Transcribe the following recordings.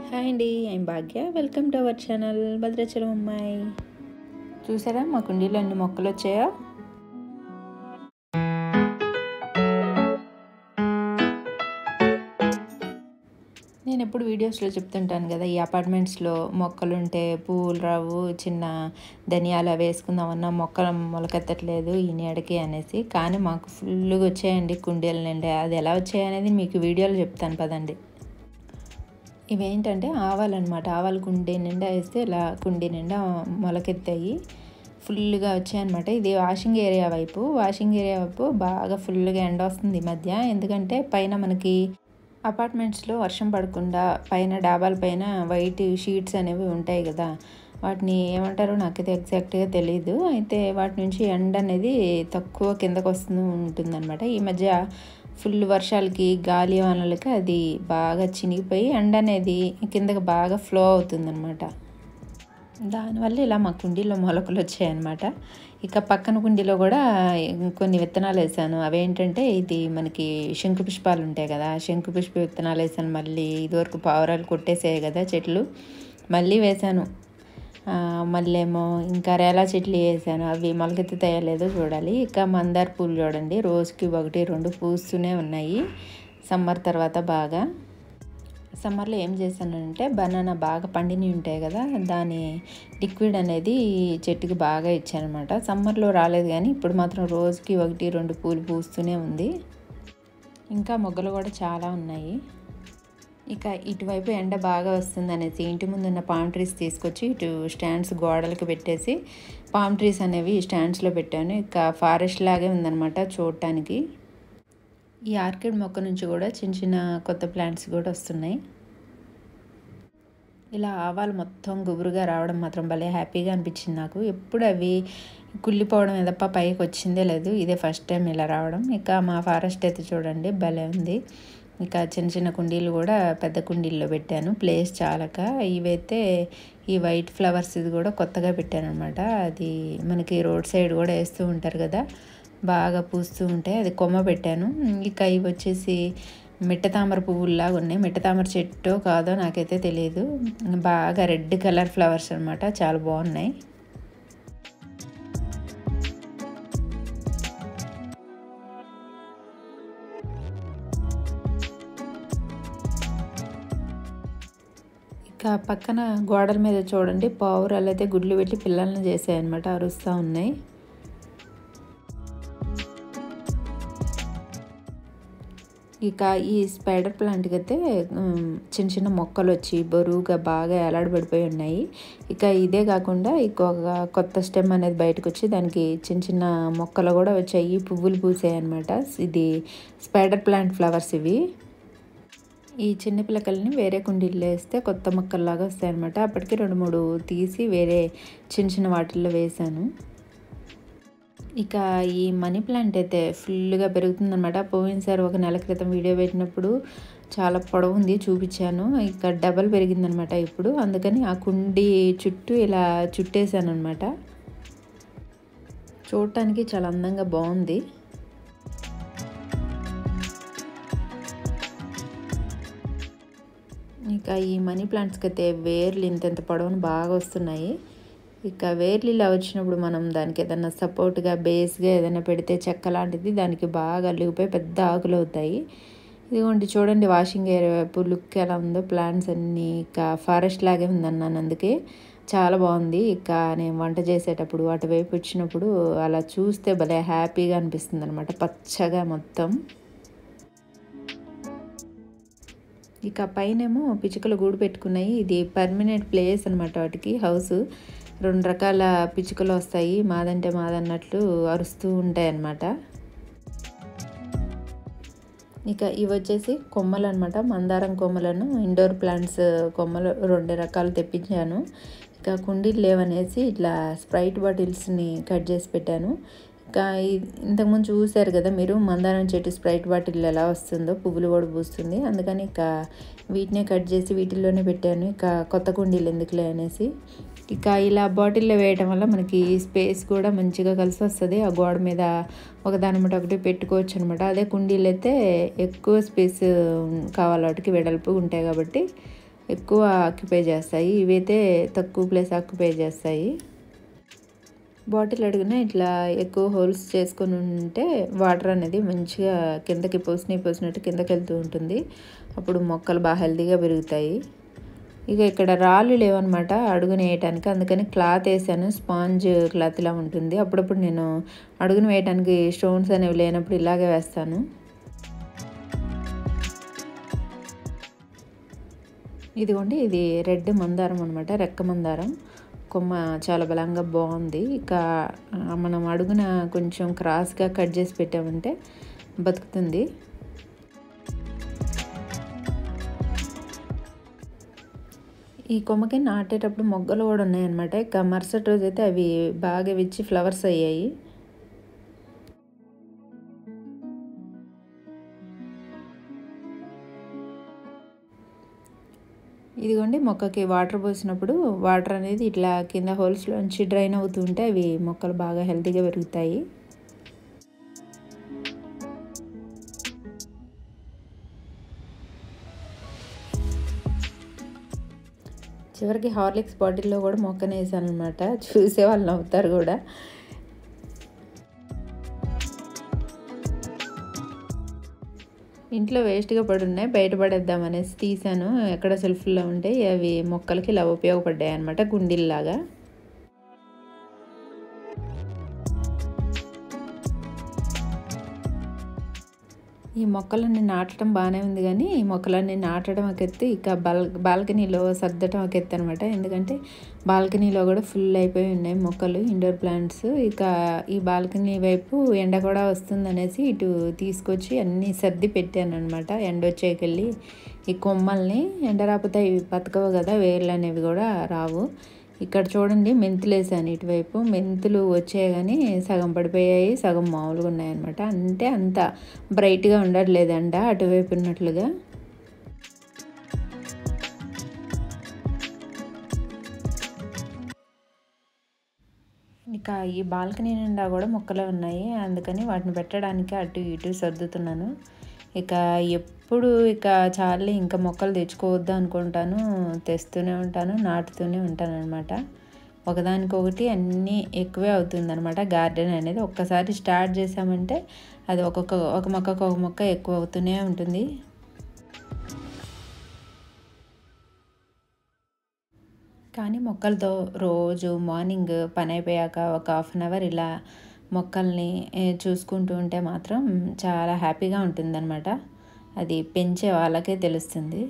Hi అండి, I'm Bhagya. Welcome to our channel Bhadrachalam అమ్మాయి. చూసారా మా కుండీలో ఎన్ని మొక్కలు వచ్చాయో. నేను ఎప్పుడు వీడియోస్లో చెప్తుంటాను కదా, ఈ అపార్ట్మెంట్స్లో మొక్కలుంటే పువ్వులు రావు, చిన్న ధనియాలు వేసుకుందామన్నా మొక్కలు మొలకెత్తట్లేదు ఈ నీడకి అనేసి. కానీ మాకు ఫుల్గా వచ్చాయండి కుండీల నిండా. అది ఎలా వచ్చాయనేది మీకు వీడియోలో చెప్తాను పదండి. ఇవేంటంటే ఆవాలన్నమాట. ఆవాలు కుండీ నిండా వేస్తే ఇలా కుండీ నిండా మొలకెత్తాయి, ఫుల్గా వచ్చాయన్నమాట. ఇది వాషింగ్ ఏరియా వైపు బాగా ఫుల్గా ఎండ వస్తుంది ఈ మధ్య. ఎందుకంటే పైన మనకి అపార్ట్మెంట్స్లో వర్షం పడకుండా పైన డాబాల పైన వైట్ షీట్స్ అనేవి ఉంటాయి కదా, వాటిని ఏమంటారో నాకైతే ఎగ్జాక్ట్గా తెలీదు. అయితే వాటి నుంచి ఎండ అనేది తక్కువ కిందకు వస్తూ ఉంటుందన్నమాట. ఈ మధ్య ఫుల్ వర్షాలకి గాలి వానలకి అది బాగా చినిగిపోయి ఎండ అనేది కిందకి బాగా ఫ్లో అవుతుందన్నమాట. దానివల్ల ఇలా మా కుండీలో మొలకలు వచ్చాయన్నమాట. ఇక పక్కన కుండీలో కూడా కొన్ని విత్తనాలు వేసాను. అవేంటంటే ఇది మనకి శంకు పుష్పాలు ఉంటాయి కదా, శంకు పుష్ప విత్తనాలు వేసాను. మళ్ళీ ఇదివరకు పావురాలు కొట్టేసాయి కదా చెట్లు, మళ్ళీ వేసాను. మళ్ళేమో ఇంకా రేలా చెట్లు వేసాను, అవి మొలకెత్తుతాయో లేదో చూడాలి. ఇక మందార పూలు చూడండి, రోజుకి 1-2 పూస్తూనే ఉన్నాయి. సమ్మర్ తర్వాత బాగా సమ్మర్లో ఏం చేశానంటే బనానా బాగా పండినవి ఉంటాయి కదా, దాని లిక్విడ్ అనేది చెట్టుకి బాగా ఇచ్చానమాట. సమ్మర్లో రాలేదు కానీ ఇప్పుడు మాత్రం రోజుకి 1-2 పూలు పూస్తూనే ఉంది. ఇంకా మొగ్గలు కూడా చాలా ఉన్నాయి. ఇక ఇటువైపు ఎండ బాగా వస్తుంది అనేసి ఇంటి ముందున్న పామ్ ట్రీస్ తీసుకొచ్చి ఇటు స్టాండ్స్ గోడలకు పెట్టేసి పామ్ ట్రీస్ అనేవి స్టాండ్స్లో పెట్టాను. ఇక ఫారెస్ట్ లాగే ఉందన్నమాట చూడటానికి. ఈ ఆర్కిడ్ మొక్క నుంచి కూడా చిన్న చిన్న కొత్త ప్లాంట్స్ కూడా వస్తున్నాయి. ఇలా ఆవాలు మొత్తం గుబురుగా రావడం మాత్రం భలే హ్యాపీగా అనిపించింది నాకు. ఎప్పుడు అవి కుళ్ళిపోవడం తప్ప పైకి వచ్చిందే లేదు, ఇదే ఫస్ట్ టైం ఇలా రావడం. ఇక మా ఫారెస్ట్ అయితే చూడండి భలే ఉంది. ఇక చిన్న చిన్న కుండీలు కూడా పెద్ద కుండీల్లో పెట్టాను, ప్లేస్ చాలక. ఇవైతే ఈ వైట్ ఫ్లవర్స్ ఇది కూడా కొత్తగా పెట్టాను అనమాట. అది మనకి రోడ్ సైడ్ కూడా వేస్తూ ఉంటారు కదా, బాగా పూస్తూ ఉంటాయి, అది కొమ్మ పెట్టాను. ఇక ఇవి వచ్చేసి మిట్టతామర పువ్వుల్లాగా ఉన్నాయి. మిట్టతామర చెట్టో కాదో నాకైతే తెలియదు, బాగా రెడ్ కలర్ ఫ్లవర్స్ అనమాట, చాలా బాగున్నాయి. ఇక పక్కన గోడల మీద చూడండి పావురాలు అయితే గుడ్లు పెట్టి పిల్లల్ని చేసాయన్నమాట, అరుస్తూ ఉన్నాయి. ఇక ఈ స్పైడర్ ప్లాంట్కి అయితే చిన్న చిన్న మొక్కలు వచ్చి బరువుగా బాగా ఎలాడబడిపోయి ఉన్నాయి. ఇక ఇదే కాకుండా ఇంకొక కొత్త స్టెమ్ అనేది బయటకు వచ్చి దానికి చిన్న చిన్న మొక్కలు కూడా వచ్చాయి, పువ్వులు పూసాయి అన్నమాట. ఇది స్పైడర్ ప్లాంట్ ఫ్లవర్స్ ఇవి. ఈ చిన్న పిల్లకల్ని వేరే కుండీల్లో వేస్తే కొత్త మొక్కల్లాగా వస్తాయి అన్నమాట. అప్పటికి 2-3 తీసి వేరే చిన్న చిన్న వాటిల్లో వేసాను. ఇక ఈ మనీ ప్లాంట్ అయితే ఫుల్గా పెరుగుతుందన్నమాట. పోయినసారి 1 నెల క్రితం వీడియో పెట్టినప్పుడు చాలా పొడవు ఉంది, చూపించాను. ఇక డబల్ పెరిగిందనమాట ఇప్పుడు. అందుకని ఆ కుండీ చుట్టూ ఇలా చుట్టేసాను అనమాట. చూడటానికి చాలా అందంగా బాగుంది. ఇక ఈ మనీ ప్లాంట్స్కి అయితే వేర్లు ఇంత పొడవును బాగా వస్తున్నాయి. ఇక వేర్లు ఇలా వచ్చినప్పుడు మనం దానికి ఏదైనా సపోర్ట్గా బేస్గా ఏదైనా పెడితే చెక్క లాంటిది దానికి బాగా అల్లిగిపోయి పెద్ద ఆకులు అవుతాయి. ఇదిగోండి చూడండి వాషింగ్ ఏరియా వైపు లుక్ ఎలా ఉందో, ప్లాంట్స్ అన్నీ ఇక ఫారెస్ట్ లాగే ఉందన్నాను, అందుకే చాలా బాగుంది. ఇక నేను వంట చేసేటప్పుడు అటువైపు వచ్చినప్పుడు అలా చూస్తే భలే హ్యాపీగా అనిపిస్తుంది అనమాట, పచ్చగా మొత్తం. ఇక పైనేమో పిచ్చుకలు గూడు పెట్టుకున్నాయి. ఇది పర్మనెంట్ ప్లేస్ అనమాట వాటికి, హౌస్. 2 రకాల పిచ్చుకలు వస్తాయి, మాదంటే మాదన్నట్లు అరుస్తూ ఉంటాయి అన్నమాట. ఇక ఇవి వచ్చేసి కొమ్మలు అనమాట, మందారం కొమ్మలను ఇండోర్ ప్లాంట్స్ కొమ్మలు 2 రకాలు తెప్పించాను. ఇక కుండీలు లేవనేసి ఇట్లా స్ప్రైట్ బాటిల్స్ని కట్ చేసి పెట్టాను. ఇక ఇంతకుముందు చూశారు కదా మీరు మందారం చెట్టు స్ప్రైట్ బాటిల్ ఎలా వస్తుందో, పువ్వులు కూడా పూస్తుంది. అందుకని ఇక వీటినే కట్ చేసి వీటిల్లోనే పెట్టాను. ఇక కొత్త కుండీలు ఎందుకులే అనేసి. ఇక ఇలా బాటిల్లో వేయడం వల్ల మనకి స్పేస్ కూడా మంచిగా కలిసి వస్తుంది. ఆ గోడ మీద ఒకదాని మీద ఒకటి పెట్టుకోవచ్చు అనమాట. అదే కుండీలు అయితే ఎక్కువ స్పేస్ కావాలి, వాటికి వెడల్పు ఉంటాయి కాబట్టి ఎక్కువ ఆక్యుపై చేస్తాయి. ఇవైతే తక్కువ ప్లేస్ ఆక్యుపై చేస్తాయి. బాటిల్ అడుగున ఇట్లా ఎక్కువ హోల్స్ చేసుకొని ఉంటే వాటర్ అనేది మంచిగా కిందకి పోసినట్టు కిందకి వెళ్తూ ఉంటుంది. అప్పుడు మొక్కలు బాగా హెల్తీగా పెరుగుతాయి. ఇక ఇక్కడ రాళ్ళు లేవన్నమాట అడుగున వేయటానికి, అందుకని క్లాత్ వేసాను. స్పాంజ్ క్లాత్ ఇలా ఉంటుంది. అప్పుడప్పుడు నేను అడుగున వేయటానికి స్టోన్స్ అనేవి లేనప్పుడు ఇలాగే వేస్తాను. ఇదిగోండి, ఇది రెడ్ మందారం అనమాట, రెక్క మందారం. కొమ్మ చాలా బలంగా బాగుంది. ఇక మనం అడుగున కొంచెం క్రాస్గా కట్ చేసి పెట్టామంటే బతుకుతుంది. ఈ కొమ్మకి నాటేటప్పుడు మొగ్గలు కూడా ఉన్నాయన్నమాట. ఇక మరుసటి రోజు అయితే అవి బాగా విచ్చి ఫ్లవర్స్ అయ్యాయి. ఇదిగోండి, మొక్కకి వాటర్ పోసినప్పుడు వాటర్ అనేది ఇట్లా కింద హోల్స్లోంచి డ్రైన్ అవుతూ ఉంటే అవి మొక్కలు బాగా హెల్తీగా పెరుగుతాయి. చివరికి హార్లిక్స్ బాటిల్లో కూడా మొక్కనే వేసాను అనమాట. చూసే వాళ్ళు నవ్వుతారు కూడా. ఇంట్లో వేస్ట్గా పడి ఉన్నాయి, బయటపడేద్దాం అనేసి తీసాను. ఎక్కడ సెల్ఫ్లో ఉంటే అవి మొక్కలకి ఇలా ఉపయోగపడ్డాయి అనమాట, కుండీల్లాగా. ఈ మొక్కలన్నీ నాటడం బాగానే ఉంది, కానీ ఈ మొక్కలన్నీ నాటడం ఒక ఎత్తు, ఇక బాల్కనీలో సర్దటం ఒక ఎత్తు అనమాట. ఎందుకంటే బాల్కనీలో కూడా ఫుల్ అయిపోయి ఉన్నాయి మొక్కలు, ఇండోర్ ప్లాంట్స్. ఇక ఈ బాల్కనీ వైపు ఎండ కూడా వస్తుందనేసి ఇటు తీసుకొచ్చి అన్నీ సర్ది పెట్టాను అనమాట. ఎండ వచ్చేకెళ్ళి ఈ కొమ్మల్ని ఎండ రాకపోతే ఇవి బతకవు కదా, వేర్లు అనేవి కూడా రావు. ఇక్కడ చూడండి, మెంతులు వేసాను ఇటువైపు. మెంతులు వచ్చాయి కానీ సగం పడిపోయాయి, సగం మామూలుగా ఉన్నాయన్నమాట. అంటే అంత బ్రైట్గా ఉండట్లేదంట అటువైపు ఉన్నట్లుగా. ఇక ఈ బాల్కనీ నిండా కూడా మొక్కలే ఉన్నాయి, అందుకని వాటిని పెట్టడానికి అటు ఇటు సర్దుతున్నాను. ఇక ఎప్పుడు చాలే ఇంకా మొక్కలు తెచ్చుకోవద్దు అనుకుంటాను, తెస్తూనే ఉంటాను, నాటుతూనే ఉంటాను అనమాట. ఒకదానికొకటి అన్నీ ఎక్కువే అవుతుందన్నమాట. గార్డెన్ అనేది ఒక్కసారి స్టార్ట్ చేసామంటే అది ఒక మొక్క ఎక్కువ అవుతూనే ఉంటుంది. కానీ మొక్కలతో రోజు మార్నింగ్ పని అయిపోయాక ఒక హాఫ్ అన్ అవర్ ఇలా మొక్కల్ని చూసుకుంటూ ఉంటే మాత్రం చాలా హ్యాపీగా ఉంటుందన్నమాట. అది పెంచే వాళ్ళకే తెలుస్తుంది.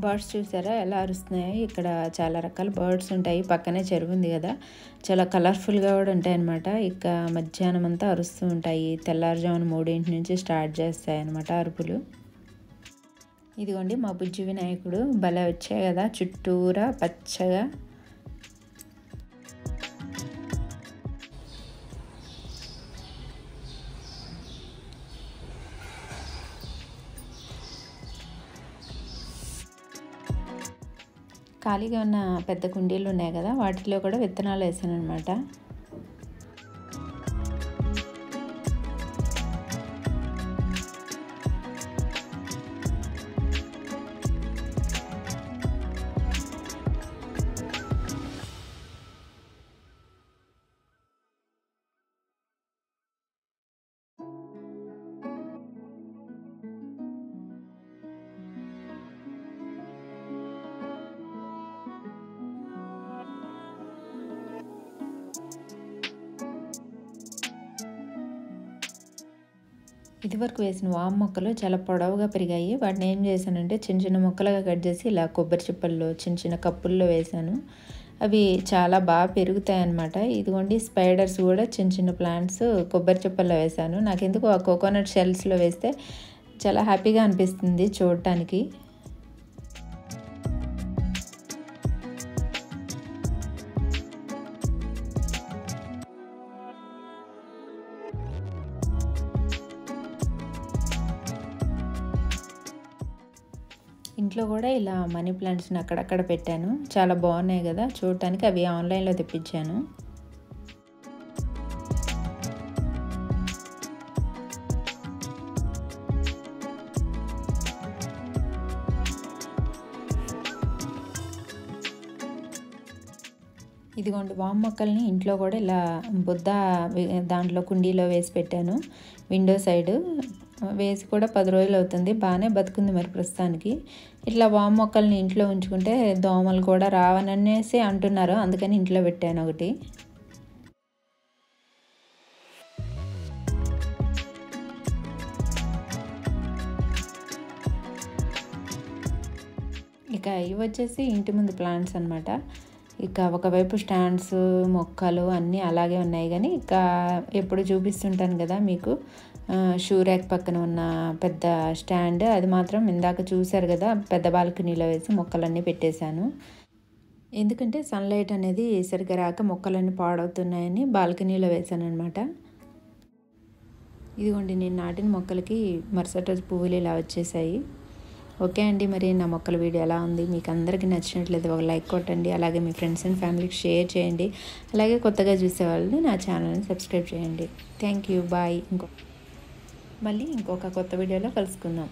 బర్డ్స్ చూసారా ఎలా అరుస్తున్నాయో. ఇక్కడ చాలా రకాల బర్డ్స్ ఉంటాయి, పక్కనే చెరువు ఉంది కదా, చాలా కలర్ఫుల్గా కూడా ఉంటాయి అన్నమాట. ఇక మధ్యాహ్నం అంతా అరుస్తూ ఉంటాయి, తెల్లారుజామున 3 నుంచి స్టార్ట్ చేస్తాయి అన్నమాట అరుపులు. ఇదిగోండి, మా బుజ్జి వినాయకుడు భలే వచ్చాయి కదా, చుట్టూరా పచ్చగా. ఖాళీగా ఉన్న పెద్ద కుండీలు ఉన్నాయి కదా, వాటిలో కూడా విత్తనాలు వేసాను అనమాట. ఇదివరకు వేసిన వాము మొక్కలు చాలా పొడవుగా పెరిగాయి. వాటిని ఏం చేశానంటే చిన్న చిన్న ముక్కలుగా కట్ చేసి ఇలా కొబ్బరి చిప్పల్లో చిన్న చిన్న కప్పుల్లో వేశాను. అవి చాలా బాగా పెరుగుతాయి అన్నమాట. ఇదిగోండి స్పైడర్స్ కూడా చిన్న చిన్న ప్లాంట్స్ కొబ్బరి చిప్పల్లో వేశాను. నాకెందుకు ఆ కోకోనట్ షెల్స్లో వేస్తే చాలా హ్యాపీగా అనిపిస్తుంది చూడటానికి. ఇంట్లో కూడా ఇలా మనీ ప్లాంట్స్ని అక్కడక్కడ పెట్టాను. చాలా బాగున్నాయి కదా చూడటానికి. అవి ఆన్లైన్లో తెప్పించాను. ఇదిగోండి వాము మొక్కల్ని ఇంట్లో కూడా ఇలా బుద్ద దాంట్లో కుండీలో వేసి పెట్టాను. విండో సైడ్ వేసి కూడా 10 రోజులు అవుతుంది. బాగానే బతుకుంది మరి ప్రస్తుతానికి. ఇట్లా వాము మొక్కల్ని ఇంట్లో ఉంచుకుంటే దోమలు కూడా రావననేసి అంటున్నారు. అందుకని ఇంట్లో పెట్టాను ఒకటి. ఇక ఇవి వచ్చేసి ఇంటి ముందు ప్లాంట్స్ అనమాట. ఇక ఒకవైపు స్టాండ్స్ మొక్కలు అన్నీ అలాగే ఉన్నాయి. కానీ ఇక ఎప్పుడు చూపిస్తుంటాను కదా మీకు షూ ర్యాక్ పక్కన ఉన్న పెద్ద స్టాండ్, అది మాత్రం ఇందాక చూశారు కదా పెద్ద బాల్కనీలో వేసి మొక్కలన్నీ పెట్టేశాను. ఎందుకంటే సన్లైట్ అనేది సరిగ్గా రాక మొక్కలన్నీ పాడవుతున్నాయని బాల్కనీలో వేశాను అనమాట. ఇదిగోండి నేను నాటిన మొక్కలకి మరుసటి రోజు పువ్వులు ఇలా వచ్చేసాయి. ఓకే అండి, మరి నా మొక్కల వీడియో ఎలా ఉంది, మీకు అందరికీ నచ్చినట్లయితే ఒక లైక్ కొట్టండి. అలాగే మీ ఫ్రెండ్స్ అండ్ ఫ్యామిలీకి షేర్ చేయండి. అలాగే కొత్తగా చూసేవాళ్ళు నా ఛానల్ని సబ్స్క్రైబ్ చేయండి. Thank you, bye. మళ్ళీ ఇంకొక కొత్త వీడియోలో కలుసుకుందాం.